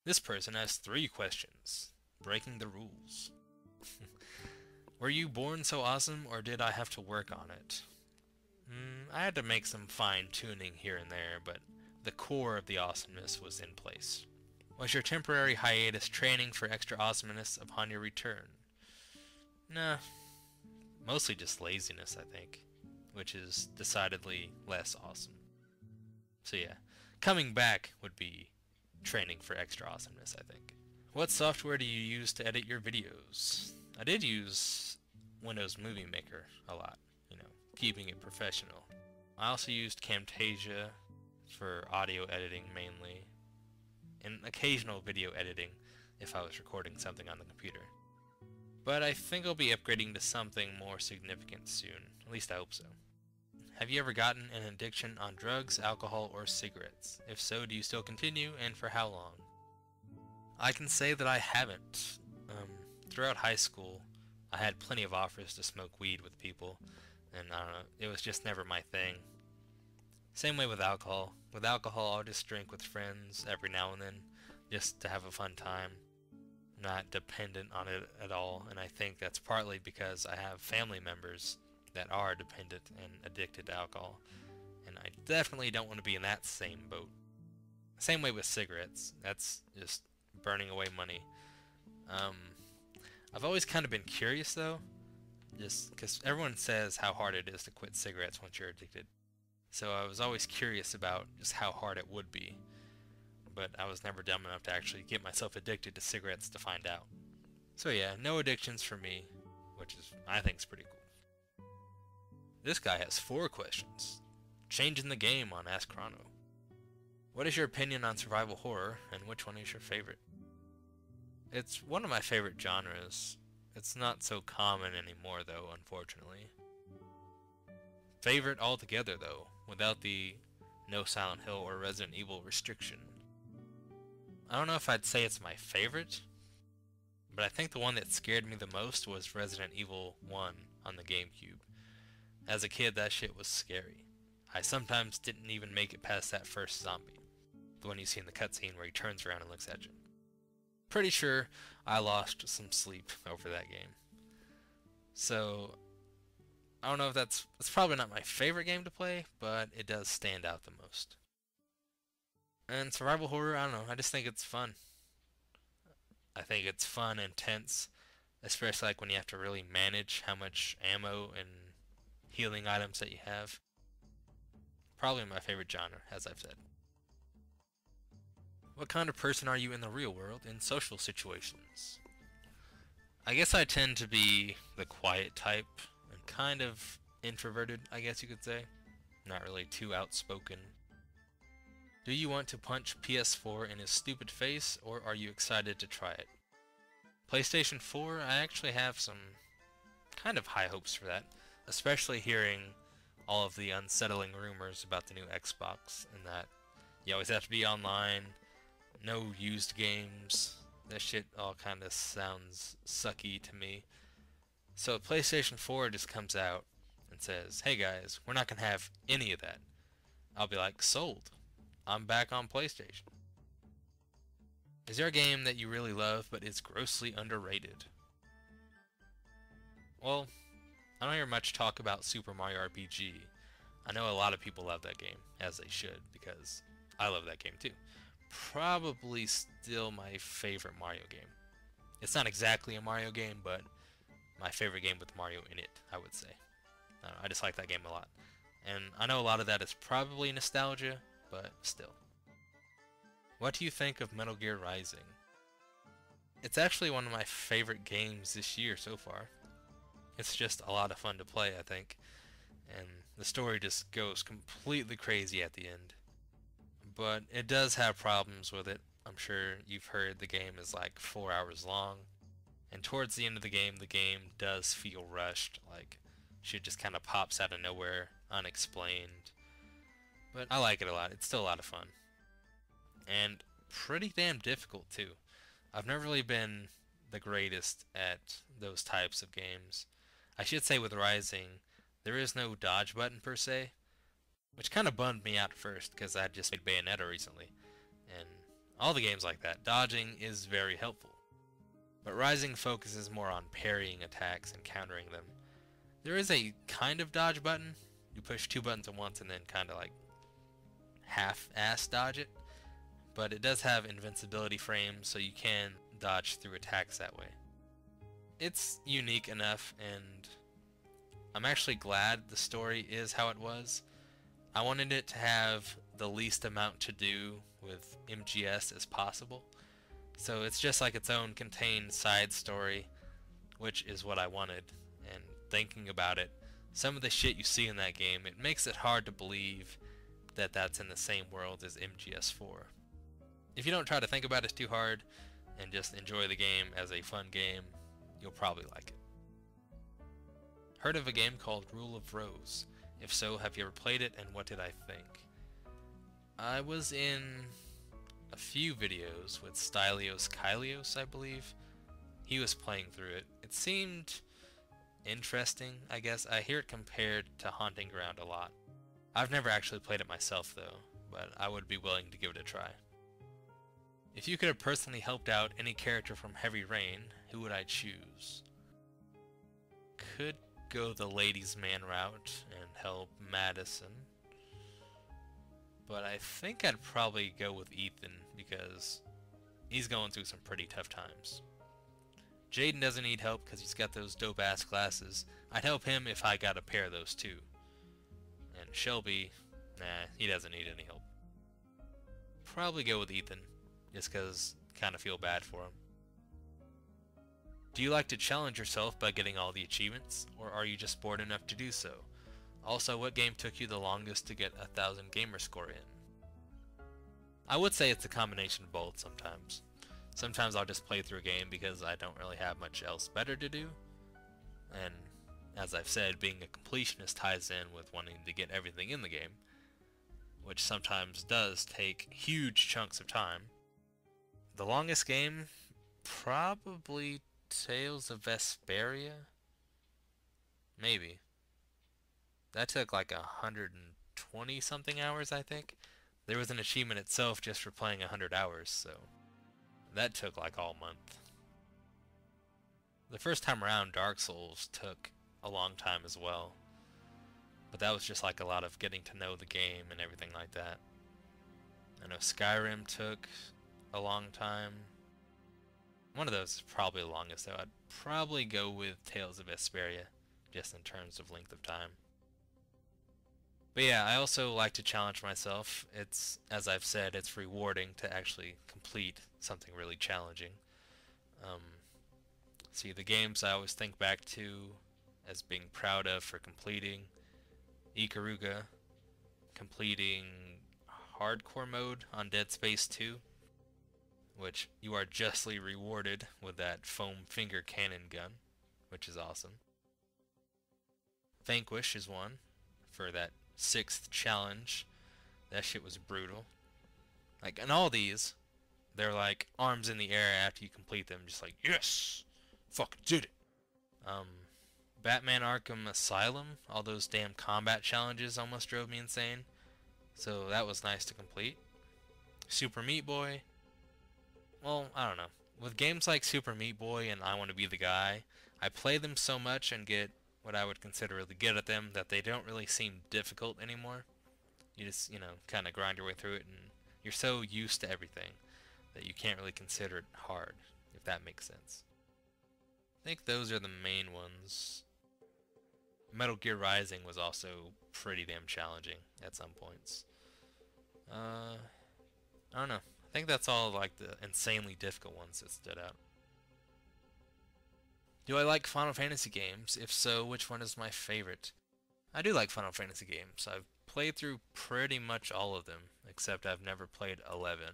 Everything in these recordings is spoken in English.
This person has 3 questions. Breaking the rules. Were you born so awesome, or did I have to work on it? I had to make some fine-tuning here and there, but the core of the awesomeness was in place. Was your temporary hiatus training for extra awesomeness upon your return? Nah, mostly just laziness, I think, which is decidedly less awesome. So yeah, coming back would be training for extra awesomeness, I think. What software do you use to edit your videos? I did use Windows Movie Maker a lot, keeping it professional. I also used Camtasia for audio editing mainly, and occasional video editing if I was recording something on the computer. But I think I'll be upgrading to something more significant soon, at least I hope so. Have you ever gotten an addiction on drugs, alcohol, or cigarettes? If so, do you still continue, and for how long? I can say that I haven't. Throughout high school, I had plenty of offers to smoke weed with people, and I don't know, it was just never my thing. Same way with alcohol. With alcohol, I'll just drink with friends every now and then, just to have a fun time. I'm not dependent on it at all, and I think that's partly because I have family members that are dependent and addicted to alcohol, and I definitely don't want to be in that same boat. Same way with cigarettes. That's just burning away money. I've always kind of been curious though, just because everyone says how hard it is to quit cigarettes once you're addicted. So I was always curious about just how hard it would be, but I was never dumb enough to actually get myself addicted to cigarettes to find out. So yeah, no addictions for me, which is, I think, is pretty cool. This guy has 4 questions. Changing the game on Ask Chrono. What is your opinion on survival horror, and which one is your favorite? It's one of my favorite genres. It's not so common anymore though, unfortunately. Favorite altogether though, without the no Silent Hill or Resident Evil restriction. I don't know if I'd say it's my favorite, but I think the one that scared me the most was Resident Evil 1 on the GameCube. As a kid, that shit was scary. I sometimes didn't even make it past that first zombie. The one you see in the cutscene where he turns around and looks at you. Pretty sure I lost some sleep over that game. So, I don't know if it's probably not my favorite game to play, but it does stand out the most. And survival horror, I don't know, I just think it's fun. I think it's fun and tense, especially like when you have to really manage how much ammo and healing items that you have. Probably my favorite genre, as I've said. What kind of person are you in the real world in social situations? I guess I tend to be the quiet type and kind of introverted, I guess you could say. Not really too outspoken. Do you want to punch PS4 in his stupid face, or are you excited to try it? PlayStation 4, I actually have some kind of high hopes for that, especially hearing all of the unsettling rumors about the new Xbox, and that you always have to be online, no used games. That shit all kind of sounds sucky to me. So PlayStation 4 just comes out and says, hey guys, we're not going to have any of that. I'll be like, sold. I'm back on PlayStation. Is there a game that you really love but is grossly underrated? Well, I don't hear much talk about Super Mario RPG. I know a lot of people love that game, as they should, because I love that game too. Probably still my favorite Mario game. It's not exactly a Mario game, but my favorite game with Mario in it, I would say. I just like that game a lot. And I know a lot of that is probably nostalgia, but still. What do you think of Metal Gear Rising? It's actually one of my favorite games this year so far. It's just a lot of fun to play, I think. And the story just goes completely crazy at the end. But it does have problems with it. I'm sure you've heard the game is like 4 hours long. And towards the end of the game does feel rushed, like shit just kind of pops out of nowhere, unexplained. But I like it a lot. It's still a lot of fun. And pretty damn difficult too. I've never really been the greatest at those types of games. I should say with Rising, there is no dodge button per se, which kind of bummed me out at first because I had just played Bayonetta recently, and all the games like that, dodging is very helpful. But Rising focuses more on parrying attacks and countering them. There is a kind of dodge button. You push two buttons at once and then kind of like half-ass dodge it. But it does have invincibility frames, so you can dodge through attacks that way. It's unique enough, and I'm actually glad the story is how it was. I wanted it to have the least amount to do with MGS as possible. So it's just like its own contained side story, which is what I wanted. And thinking about it, some of the shit you see in that game, it makes it hard to believe that that's in the same world as MGS4. If you don't try to think about it too hard and just enjoy the game as a fun game, you'll probably like it. Heard of a game called Rule of Rose? If so, have you ever played it, and what did I think? I was in a few videos with Stylios Kylios, I believe. He was playing through it. It seemed interesting, I guess. I hear it compared to Haunting Ground a lot. I've never actually played it myself though, but I would be willing to give it a try. If you could have personally helped out any character from Heavy Rain, who would I choose? Could go the ladies' man route and help Madison. But I think I'd probably go with Ethan because he's going through some pretty tough times. Jaden doesn't need help because he's got those dope ass glasses. I'd help him if I got a pair of those too. And Shelby, nah, he doesn't need any help. Probably go with Ethan just because I kind of feel bad for him. Do you like to challenge yourself by getting all the achievements, or are you just bored enough to do so? Also, what game took you the longest to get 1,000 gamer score in? I would say it's a combination of both sometimes. Sometimes I'll just play through a game because I don't really have much else better to do. And as I've said, being a completionist ties in with wanting to get everything in the game, which sometimes does take huge chunks of time. The longest game? Probably Tales of Vesperia? Maybe. That took like 120 something hours, I think. There was an achievement itself just for playing 100 hours, so that took like all month. The first time around, Dark Souls took a long time as well. But that was just like a lot of getting to know the game and everything like that. I know Skyrim took a long time. One of those is probably the longest though. I'd probably go with Tales of Vesperia, just in terms of length of time. But yeah, I also like to challenge myself. It's, as I've said, it's rewarding to actually complete something really challenging. See, the games I always think back to as being proud of for completing: Ikaruga, completing hardcore mode on Dead Space 2, which you are justly rewarded with that foam finger cannon gun, which is awesome. Vanquish is one for that 6th challenge. That shit was brutal. Like, and all these, they're like arms in the air after you complete them, just like, yes, fucking did it. Batman Arkham Asylum, all those damn combat challenges almost drove me insane, so that was nice to complete. Super Meat Boy, well, I don't know. With games like Super Meat Boy and I Want to Be the Guy, I play them so much and get what I would consider really good at them that they don't really seem difficult anymore. You just, kind of grind your way through it, and you're so used to everything that you can't really consider it hard, if that makes sense. I think those are the main ones. Metal Gear Rising was also pretty damn challenging at some points. I don't know. I think that's all like the insanely difficult ones that stood out. Do I like Final Fantasy games? If so, which one is my favorite? I do like Final Fantasy games. I've played through pretty much all of them, except I've never played 11,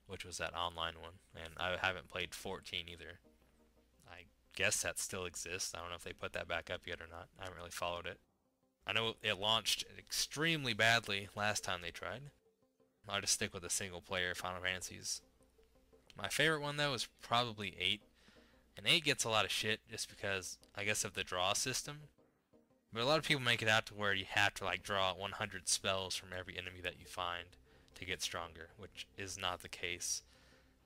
which was that online one, and I haven't played 14 either. I guess that still exists. I don't know if they put that back up yet or not. I haven't really followed it. I know it launched extremely badly last time they tried. I'll just stick with the single player Final Fantasies. My favorite one though is probably 8. And 8 gets a lot of shit just because, I guess, of the draw system. But a lot of people make it out to where you have to like draw 100 spells from every enemy that you find to get stronger, which is not the case.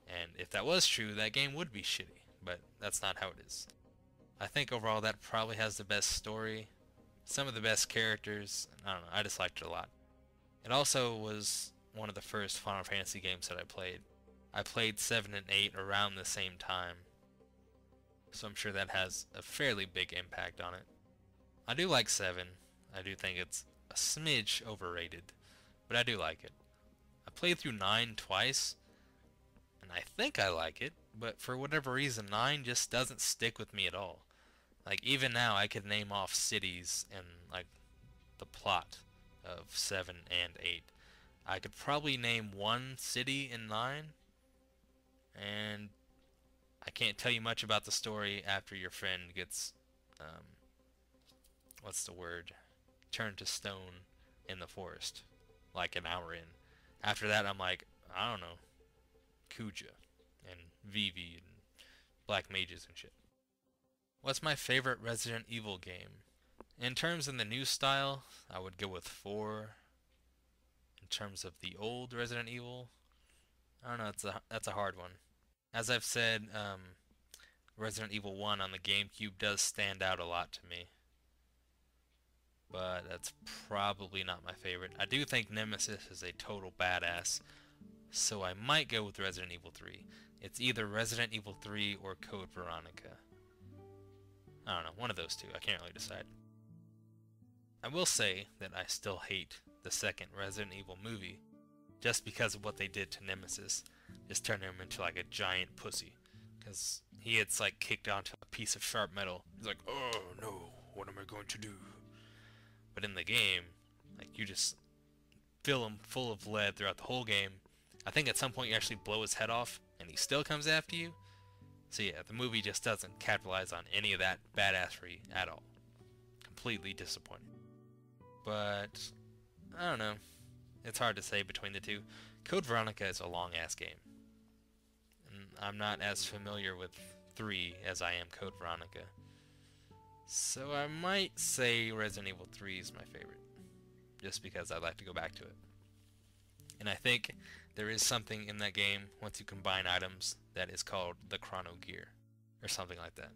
And if that was true, that game would be shitty, but that's not how it is. I think overall that probably has the best story, some of the best characters. I don't know, I just liked it a lot. It also was one of the first Final Fantasy games that I played. I played 7 and 8 around the same time, so I'm sure that has a fairly big impact on it. I do like 7. I do think it's a smidge overrated, but I do like it. I played through 9 twice, and I think I like it, but for whatever reason 9 just doesn't stick with me at all. Like, even now I could name off cities and like the plot of 7 and 8. I could probably name one city in 9, and I can't tell you much about the story after your friend gets, what's the word? Turned to stone in the forest, like an hour in. After that, I'm like, I don't know, Kuja and Vivi and Black Mages and shit. What's my favorite Resident Evil game? In terms of the new style, I would go with 4. In terms of the old Resident Evil, I don't know, that's a hard one. As I've said, Resident Evil 1 on the GameCube does stand out a lot to me, but that's probably not my favorite. I do think Nemesis is a total badass, so I might go with Resident Evil 3. It's either Resident Evil 3 or Code Veronica. I don't know, one of those two. I can't really decide. I will say that I still hate the second Resident Evil movie, just because of what they did to Nemesis, just turning him into like a giant pussy. Because he gets like kicked onto a piece of sharp metal. He's like, oh no, what am I going to do? But in the game, like, you just fill him full of lead throughout the whole game. I think at some point you actually blow his head off, and he still comes after you. So yeah, the movie just doesn't capitalize on any of that badassery at all. Completely disappointing. But I don't know. It's hard to say between the two. Code Veronica is a long-ass game. And I'm not as familiar with 3 as I am Code Veronica. So I might say Resident Evil 3 is my favorite, just because I'd like to go back to it. And I think there is something in that game, once you combine items, that is called the Chrono gear, or something like that.